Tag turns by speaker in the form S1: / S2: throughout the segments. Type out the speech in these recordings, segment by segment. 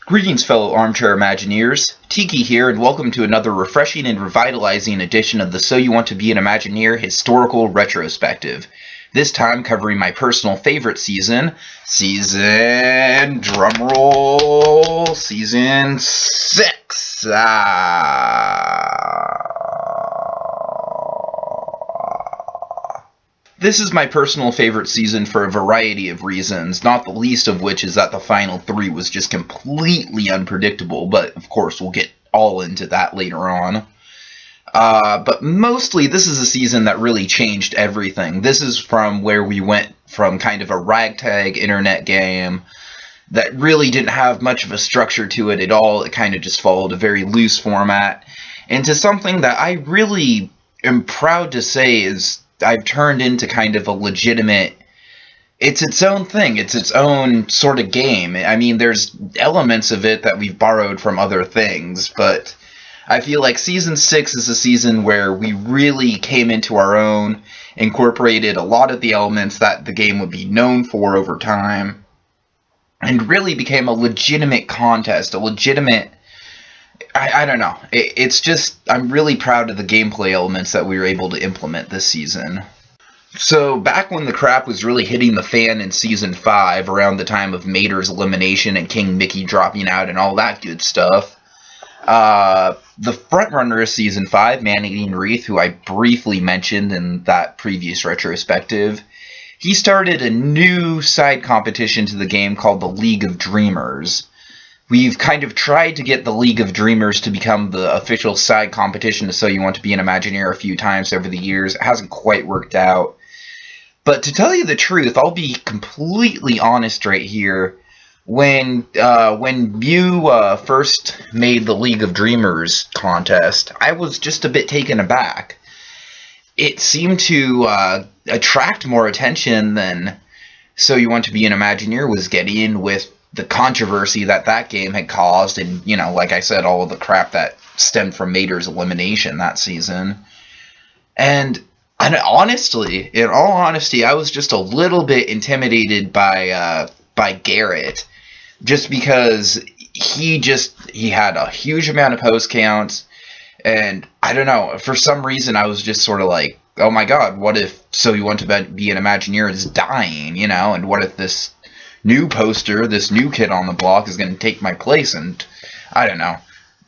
S1: Greetings, fellow armchair Imagineers. Tiki here, and welcome to another refreshing and revitalizing edition of the So You Want to Be an Imagineer historical retrospective. This time covering my personal favorite season, drumroll, season 6. This is my personal favorite season for a variety of reasons, not the least of which is that the final 3 was just completely unpredictable, but of course we'll get all into that later on. But mostly this is a season that really changed everything. This is from where we went from kind of a ragtag internet game that really didn't have much of a structure to it at all. It kind of just followed a very loose format, into something that I really am proud to say is I've turned into kind of a legitimate, it's its own thing, it's its own sort of game. I mean, there's elements of it that we've borrowed from other things, but I feel like Season 6 is a season where we really came into our own, incorporated a lot of the elements that the game would be known for over time, and really became a legitimate contest, a legitimate, I don't know. It's just, I'm really proud of the gameplay elements that we were able to implement this season. So, back when the crap was really hitting the fan in Season 5, around the time of Mater's elimination and KingMickey dropping out and all that good stuff, the frontrunner of Season 5, Man-Eating Wreath, who I briefly mentioned in that previous retrospective, he started a new side competition to the game called the League of Dreamers. We've kind of tried to get the League of Dreamers to become the official side competition to So You Want to Be an Imagineer a few times over the years. It hasn't quite worked out. But to tell you the truth, I'll be completely honest right here. When Mew first made the League of Dreamers contest, I was just a bit taken aback. It seemed to attract more attention than So You Want to Be an Imagineer was getting, with the controversy that game had caused, and, you know, like I said, all of the crap that stemmed from Mater's elimination that season. And honestly, in all honesty, I was just a little bit intimidated by Garrett, just because he had a huge amount of post counts, and I don't know, for some reason I was just sort of like, oh my god, what if So You Want to Be an Imagineer is dying, you know, and what if this new poster, this new kid on the block is going to take my place, and I don't know.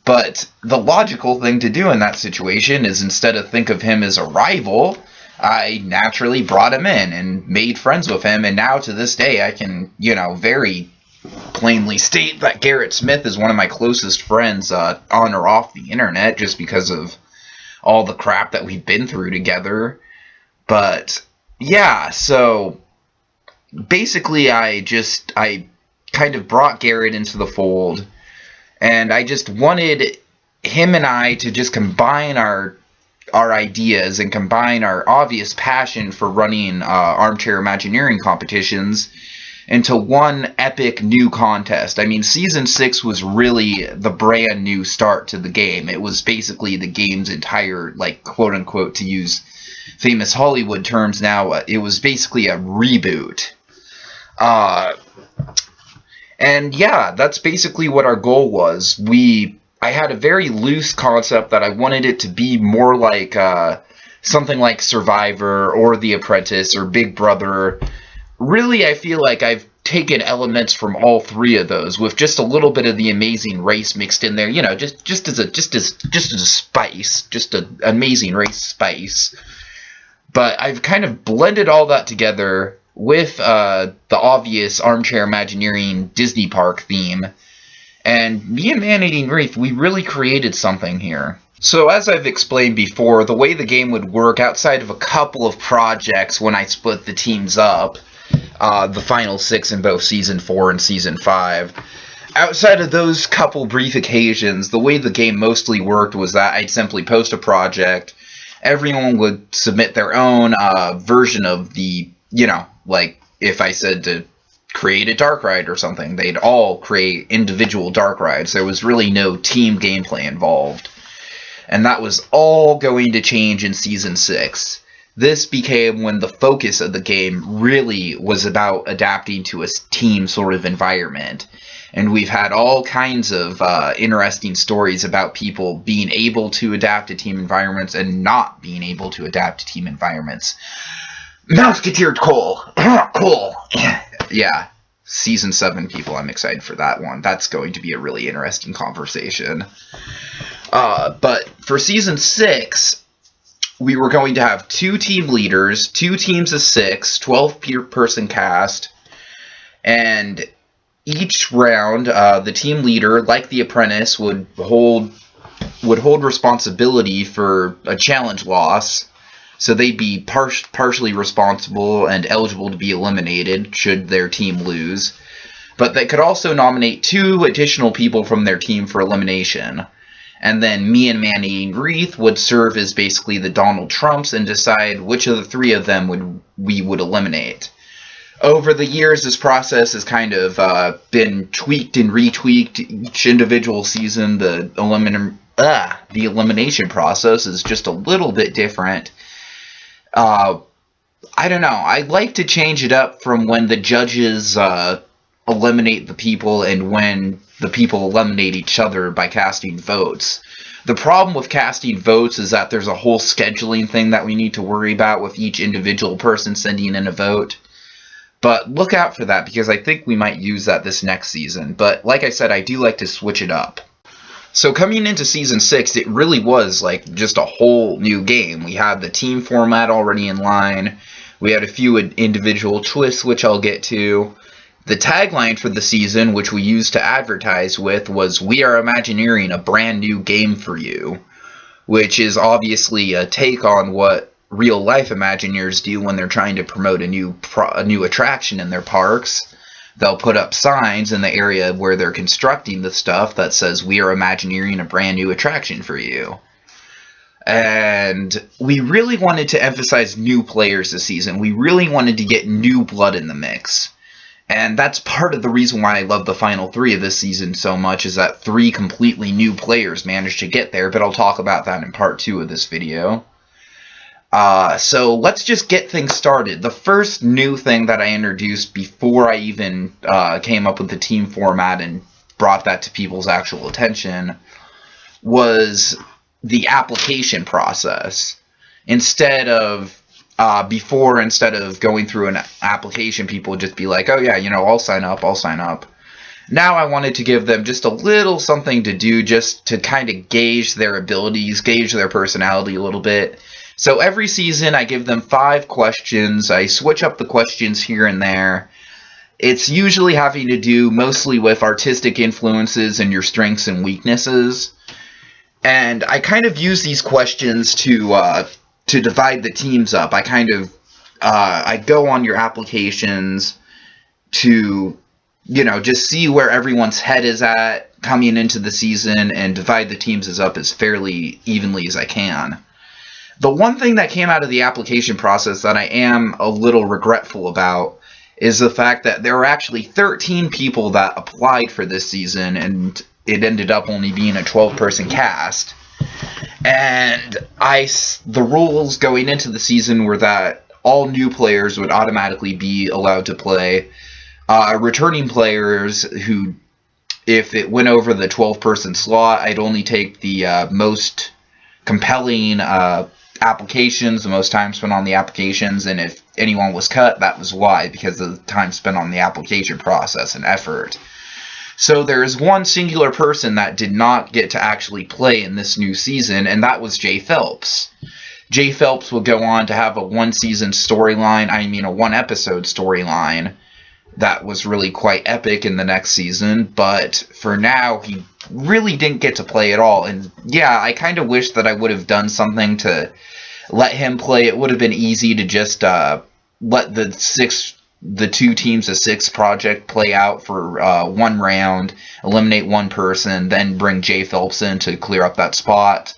S1: But the logical thing to do in that situation is, instead of think of him as a rival, I naturally brought him in and made friends with him, and now to this day I can, you know, very plainly state that Garrett Smith is one of my closest friends on or off the internet, just because of all the crap that we've been through together. But yeah, so basically, I kind of brought Garrett into the fold, and I just wanted him and I to just combine our ideas and combine our obvious passion for running armchair Imagineering competitions into one epic new contest. I mean, Season 6 was really the brand new start to the game. It was basically the game's entire, like, quote-unquote, to use famous Hollywood terms now, it was basically a reboot. And yeah, that's basically what our goal was. I had a very loose concept that I wanted it to be more like something like Survivor or The Apprentice or Big Brother. Really, I feel like I've taken elements from all 3 of those, with just a little bit of The Amazing Race mixed in there, you know, just as a spice, just an Amazing Race spice. But I've kind of blended all that together with the obvious armchair Imagineering Disney Park theme. And me and Man-Eating Wreath, we really created something here. So as I've explained before, the way the game would work, outside of a couple of projects when I split the teams up, the final 6 in both Season 4 and Season 5, outside of those couple brief occasions, the way the game mostly worked was that I'd simply post a project, everyone would submit their own version of the, you know, like if I said to create a dark ride or something, they'd all create individual dark rides. There was really no team gameplay involved. And that was all going to change in Season 6. This became when the focus of the game really was about adapting to a team sort of environment. And we've had all kinds of interesting stories about people being able to adapt to team environments and not being able to adapt to team environments. Musketeer Cole! Cole! Yeah, Season 7, people, I'm excited for that one. That's going to be a really interesting conversation. But for Season 6, we were going to have 2 team leaders, 2 teams of 6, 12-person cast, and each round, the team leader, like the apprentice, would hold responsibility for a challenge loss. So they'd be partially responsible and eligible to be eliminated should their team lose. But they could also nominate 2 additional people from their team for elimination. And then me and Man-Eating Wreath would serve as basically the Donald Trumps and decide which of the 3 of them we would eliminate. Over the years, this process has kind of been tweaked and retweaked. Each individual season, the elimination process is just a little bit different. I don't know. I'd like to change it up from when the judges eliminate the people and when the people eliminate each other by casting votes. The problem with casting votes is that there's a whole scheduling thing that we need to worry about with each individual person sending in a vote. But look out for that, because I think we might use that this next season. But like I said, I do like to switch it up. So coming into Season 6, it really was like just a whole new game. We had the team format already in line. We had a few individual twists, which I'll get to. The tagline for the season, which we used to advertise with, was "We are Imagineering a brand new game for you," which is obviously a take on what real-life Imagineers do when they're trying to promote a new attraction in their parks. They'll put up signs in the area where they're constructing the stuff that says, "We are Imagineering a brand new attraction for you." And we really wanted to emphasize new players this season. We really wanted to get new blood in the mix. And that's part of the reason why I love the final 3 of this season so much, is that 3 completely new players managed to get there, but I'll talk about that in part 2 of this video. So let's just get things started. The first new thing that I introduced before I even came up with the team format and brought that to people's actual attention was the application process. Instead of going through an application, people would just be like, "Oh yeah, I'll sign up. Now I wanted to give them just a little something to do, just to kind of gauge their abilities, gauge their personality a little bit. So every season I give them 5 questions. I switch up the questions here and there. It's usually having to do mostly with artistic influences and your strengths and weaknesses. And I kind of use these questions to divide the teams up. I go on your applications to, just see where everyone's head is at coming into the season and divide the teams up as fairly evenly as I can. The one thing that came out of the application process that I am a little regretful about is the fact that there were actually 13 people that applied for this season, and it ended up only being a 12-person cast. And the rules going into the season were that all new players would automatically be allowed to play. Returning players who, if it went over the 12-person slot, I'd only take the most compelling applications, the most time spent on the applications, and if anyone was cut, that was why, because of the time spent on the application process and effort. So there is one singular person that did not get to actually play in this new season, and that was Jay Phelps. Jay Phelps will go on to have a 1-episode storyline that was really quite epic in the next season, but for now, he really didn't get to play at all. And yeah, I kind of wish that I would have done something to let him play. It would have been easy to just let the 2 teams of 6 project play out for 1 round, eliminate 1 person, then bring Jay Phelps in to clear up that spot.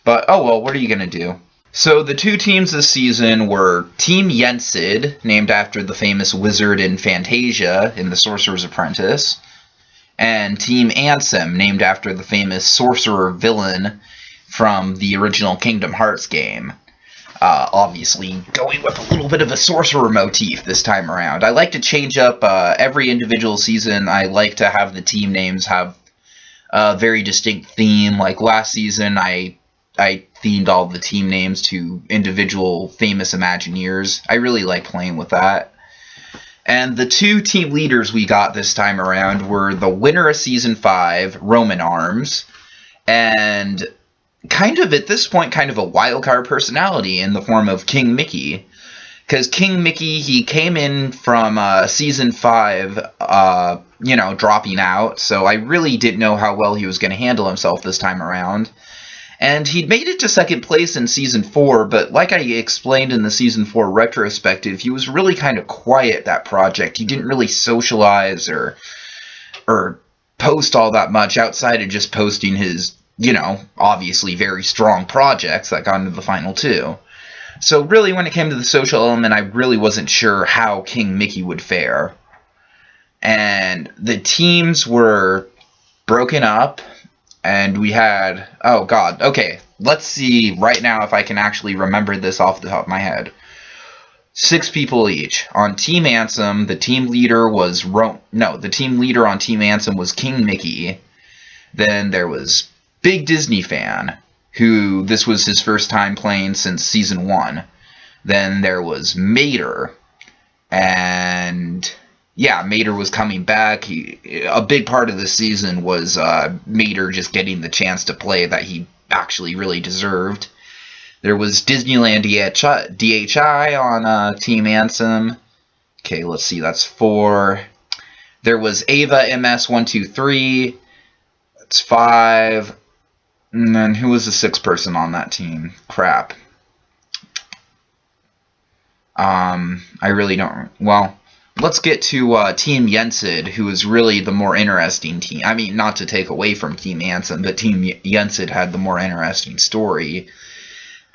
S1: But oh well, what are you going to do? So the 2 teams this season were Team Yensid, named after the famous wizard in Fantasia in The Sorcerer's Apprentice, and Team Ansem, named after the famous sorcerer villain from the original Kingdom Hearts game. Obviously, going with a little bit of a sorcerer motif this time around. I like to change up every individual season. I like to have the team names have a very distinct theme. Like last season, I themed all the team names to individual famous Imagineers. I really like playing with that. And the two team leaders we got this time around were the winner of Season 5, Romanarms, and kind of, at this point, kind of a wildcard personality in the form of KingMickey. Because KingMickey, he came in from Season 5, dropping out, so I really didn't know how well he was going to handle himself this time around. And he'd made it to second place in Season 4, but like I explained in the Season 4 retrospective, he was really kind of quiet that project. He didn't really socialize or post all that much outside of just posting his, obviously very strong projects that got into the final 2. So really, when it came to the social element, I really wasn't sure how KingMickey would fare. And the teams were broken up, and we had, oh god, okay, let's see right now if I can actually remember this off the top of my head. 6 people each. On Team Ansem, the team leader was the team leader on Team Ansem was KingMickey. Then there was BigDisneyFan, who this was his first time playing since Season 1. Then there was Mater, and yeah, Mater was coming back. A big part of the season was Mater just getting the chance to play that he actually really deserved. There was Disneyland DHI on Team Ansem. Okay, let's see, that's 4. There was Ava MS123. That's 5. And then who was the 6th person on that team? Crap. I really don't... Well, let's get to Team Yensid, who is really the more interesting team. I mean, not to take away from Team Ansem, but Team Yensid had the more interesting story.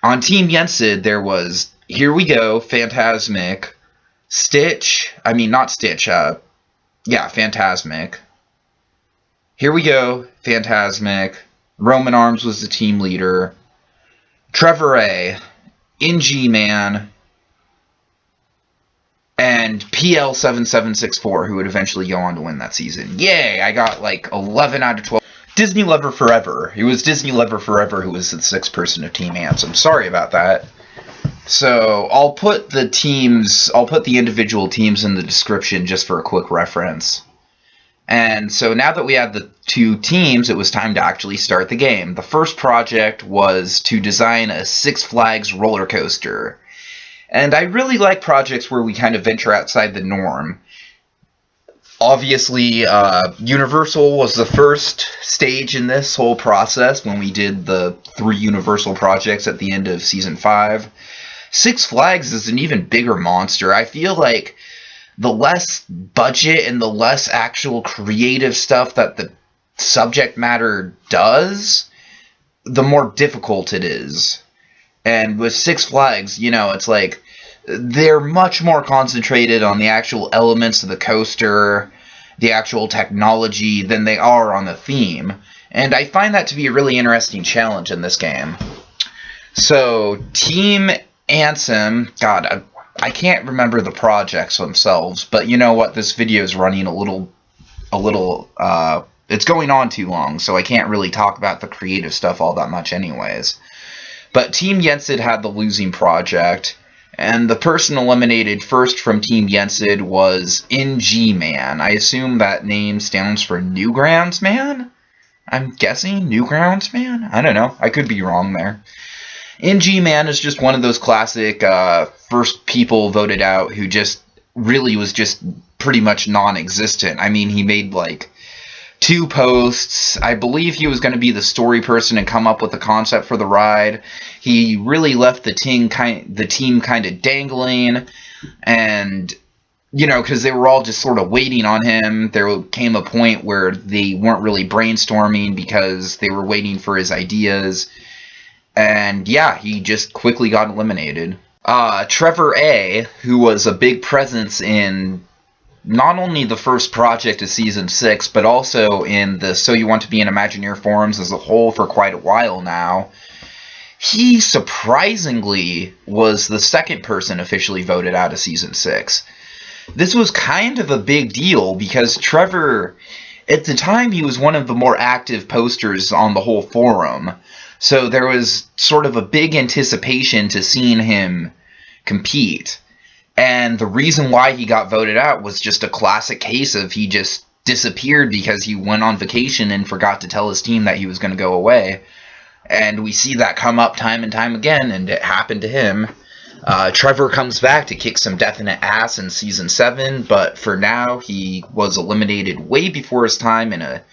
S1: On Team Yensid, there was HereWeGo, Fantasmic, Stitch... I mean, not Stitch, Fantasmic. HereWeGo, Fantasmic... Romanarms was the team leader. TrevorA, ngman, and PL7764, who would eventually go on to win that season. Yay! I got like 11 out of 12. Disney Lover Forever. It was Disney Lover Forever who was the 6th person of Team Ansem. Sorry about that. So I'll put the individual teams in the description just for a quick reference. And so now that we had the 2 teams, it was time to actually start the game. The first project was to design a Six Flags roller coaster. And I really like projects where we kind of venture outside the norm. Obviously, Universal was the first stage in this whole process when we did the 3 Universal projects at the end of Season 5. Six Flags is an even bigger monster. I feel like the less budget and the less actual creative stuff that the subject matter does, the more difficult it is. And with Six Flags, it's like they're much more concentrated on the actual elements of the coaster, the actual technology, than they are on the theme. And I find that to be a really interesting challenge in this game. So, Team Ansem, God, I can't remember the projects themselves, but you know what, this video is running a little, it's going on too long, so I can't really talk about the creative stuff all that much anyways. But Team Yensid had the losing project, and the person eliminated first from Team Yensid was ngman. I assume that name stands for Newgrounds Man? I'm guessing Newgrounds Man? I don't know, I could be wrong there. ngman is just one of those classic first people voted out who just really was just pretty much non-existent. I mean, he made like 2 posts. I believe he was going to be the story person and come up with the concept for the ride. He really left the team kind of dangling, and because they were all just sort of waiting on him. There came a point where they weren't really brainstorming because they were waiting for his ideas. And yeah, he just quickly got eliminated. TrevorA, who was a big presence in not only the first project of Season 6, but also in the So You Want to Be an Imagineer forums as a whole for quite a while now, he surprisingly was the second person officially voted out of Season 6. This was kind of a big deal because Trevor, at the time, he was one of the more active posters on the whole forum. So there was sort of a big anticipation to seeing him compete. And the reason why he got voted out was just a classic case of he just disappeared because he went on vacation and forgot to tell his team that he was going to go away. And we see that come up time and time again, and it happened to him. Trevor comes back to kick some definite ass in Season 7, but for now, he was eliminated way before his time in a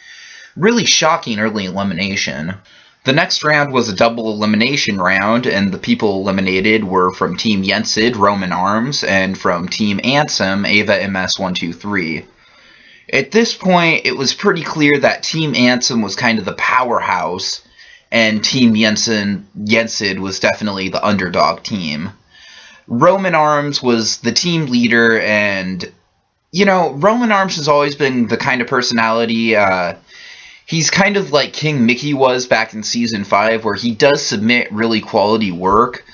S1: really shocking early elimination. The next round was a double elimination round, and the people eliminated were from Team Yensid, Romanarms, and from Team Ansem, Ava MS123. At this point, it was pretty clear that Team Ansem was kind of the powerhouse, and Team Yensid was definitely the underdog team. Romanarms was the team leader, and, you know, Romanarms has always been the kind of personality, he's kind of like KingMickey was back in Season 5, where he does submit really quality work,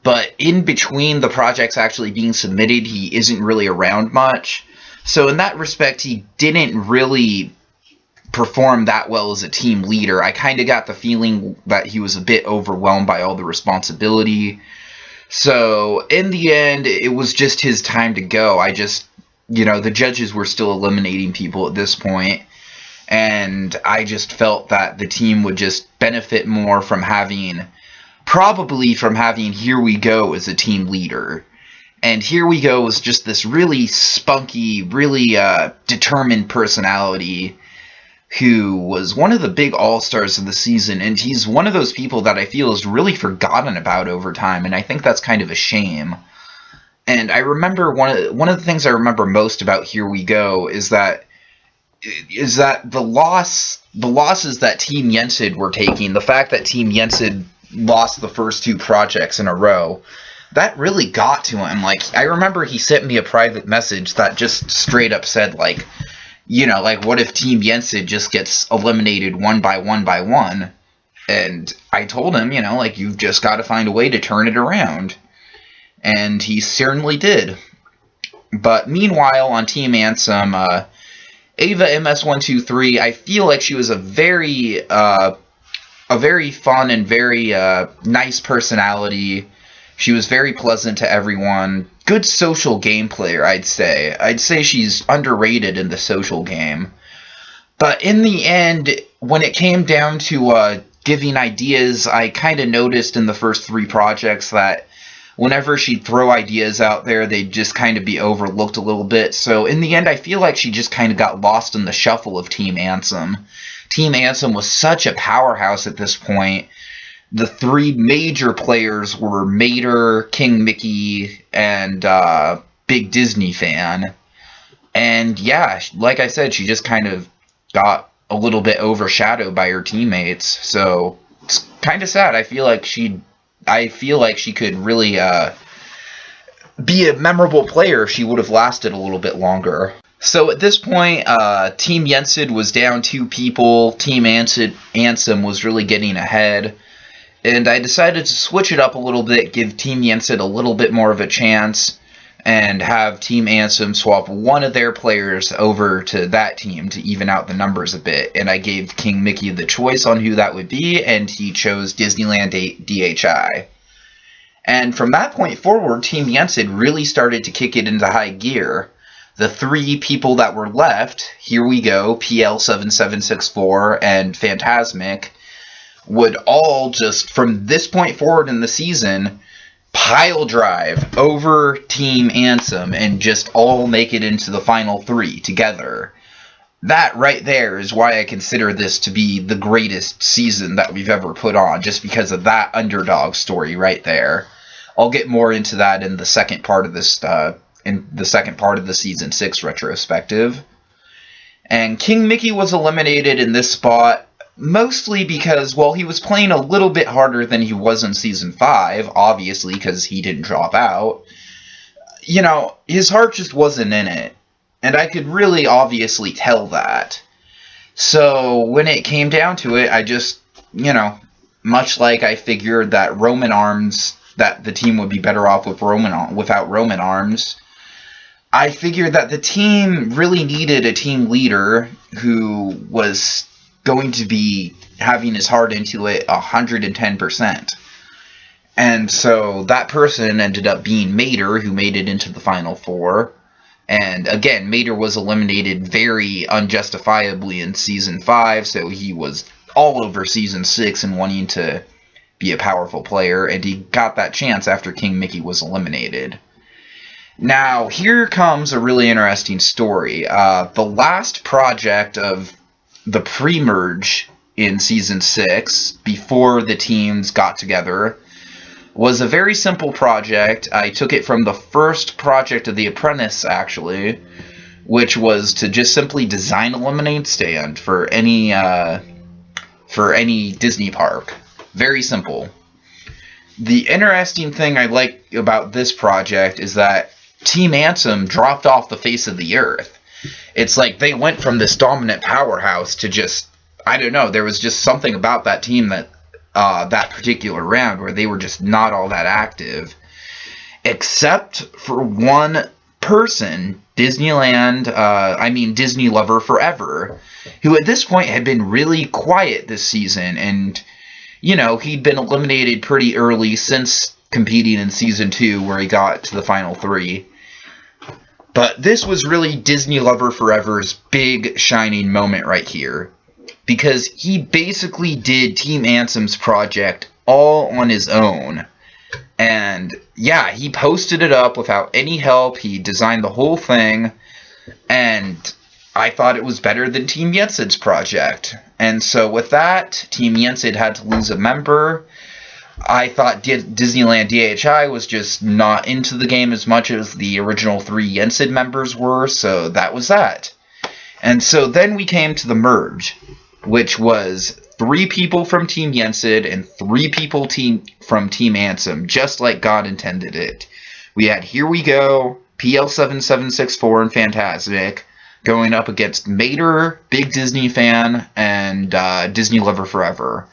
S1: but in between the projects actually being submitted, he isn't really around much. So in that respect, he didn't really perform that well as a team leader. I kind of got the feeling that he was a bit overwhelmed by all the responsibility. So in the end, it was just his time to go. The judges were still eliminating people at this point. And I just felt that the team would just benefit more from having HereWeGo as a team leader. And HereWeGo was just this really spunky, really determined personality who was one of the big all-stars of the season, and he's one of those people that I feel is really forgotten about over time, and I think that's kind of a shame. And I remember one of the things I remember most about HereWeGo is that the losses that Team Yensid were taking, the fact that Team Yensid lost the first two projects in a row, that really got to him. Like, I remember he sent me a private message that just straight up said, like, what if Team Yensid just gets eliminated one by one? And I told him, you've just got to find a way to turn it around. And he certainly did. But meanwhile, on Team Ansem, Ava MS123, I feel like she was a very fun and very nice personality. She was very pleasant to everyone. Good social game player, I'd say. I'd say she's underrated in the social game. But in the end, when it came down to giving ideas, I kind of noticed in the first three projects that whenever she'd throw ideas out there, they'd just kind of be overlooked a little bit. So in the end, I feel like she just kind of got lost in the shuffle of Team Ansem. Team Ansem was such a powerhouse at this point. The three major players were Mater, KingMickey, and BigDisneyFan. And yeah, like I said, she just kind of got a little bit overshadowed by her teammates. So it's kind of sad. I feel like she could really be a memorable player if she would have lasted a little bit longer. So at this point, Team Yensid was down 2 people. Team Ansem was really getting ahead. And I decided to switch it up a little bit, give Team Yensid a little bit more of a chance, and have Team Ansem swap one of their players over to that team to even out the numbers a bit. And I gave KingMickey the choice on who that would be, and he chose Disneyland DHI. And from that point forward, Team Yensid really started to kick it into high gear. The 3 people that were left, HereWeGo, PL7764, and Fantasmic, would all just, from this point forward in the season, pile drive over Team Ansem and just all make it into the final 3 together. That right there is why I consider this to be the greatest season that we've ever put on, just because of that underdog story right there. I'll get more into that in the second part of this, the Season 6 retrospective. And KingMickey was eliminated in this spot, mostly because, well, he was playing a little bit harder than he was in Season 5, obviously, because he didn't drop out. His heart just wasn't in it, and I could really obviously tell that. So, when it came down to it, I just, much like I figured that Romanarms, that the team would be better off with without Romanarms, I figured that the team really needed a team leader who was going to be having his heart into it 110%. And so that person ended up being Mater, who made it into the Final Four. And again, Mater was eliminated very unjustifiably in Season 5, so he was all over Season 6 and wanting to be a powerful player, and he got that chance after KingMickey was eliminated. Now, here comes a really interesting story. The last project of the pre-merge in Season 6, before the teams got together, was a very simple project. I took it from the first project of The Apprentice, actually, which was to just simply design a lemonade stand for any Disney park. Very simple. The interesting thing I like about this project is that Team Ansem dropped off the face of the earth. It's like they went from this dominant powerhouse to just, I don't know, there was just something about that team that that particular round where they were just not all that active, except for one person, Disney Lover Forever, who at this point had been really quiet this season, and you know, he'd been eliminated pretty early since competing in Season 2 where he got to the Final 3. But this was really Disney Lover Forever's big shining moment right here, because he basically did Team Ansem's project all on his own. And yeah, he posted it up without any help. He designed the whole thing, and I thought it was better than Team Yensid's project. And so with that, Team Yensid had to lose a member. I thought Disneyland DHI was just not into the game as much as the original 3 Yensid members were, so that was that. And so then we came to the merge, which was 3 people from Team Yensid and 3 people from Team Ansem, just like God intended it. We had HereWeGo, PL7764, and Fantasmic going up against Mater, BigDisneyFan, and Disney Lover Forever.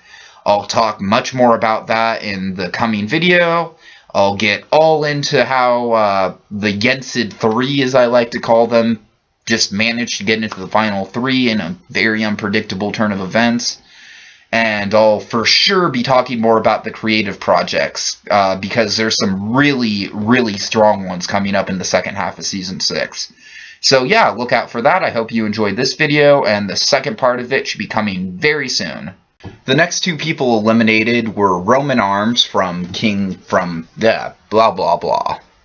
S1: I'll talk much more about that in the coming video. I'll get all into how the Yensid 3, as I like to call them, just managed to get into the Final 3 in a very unpredictable turn of events. And I'll for sure be talking more about the creative projects, because there's some really, really strong ones coming up in the second half of Season 6. So yeah, look out for that. I hope you enjoyed this video, and the second part of it should be coming very soon. The next 2 people eliminated were Romanarms from blah blah blah.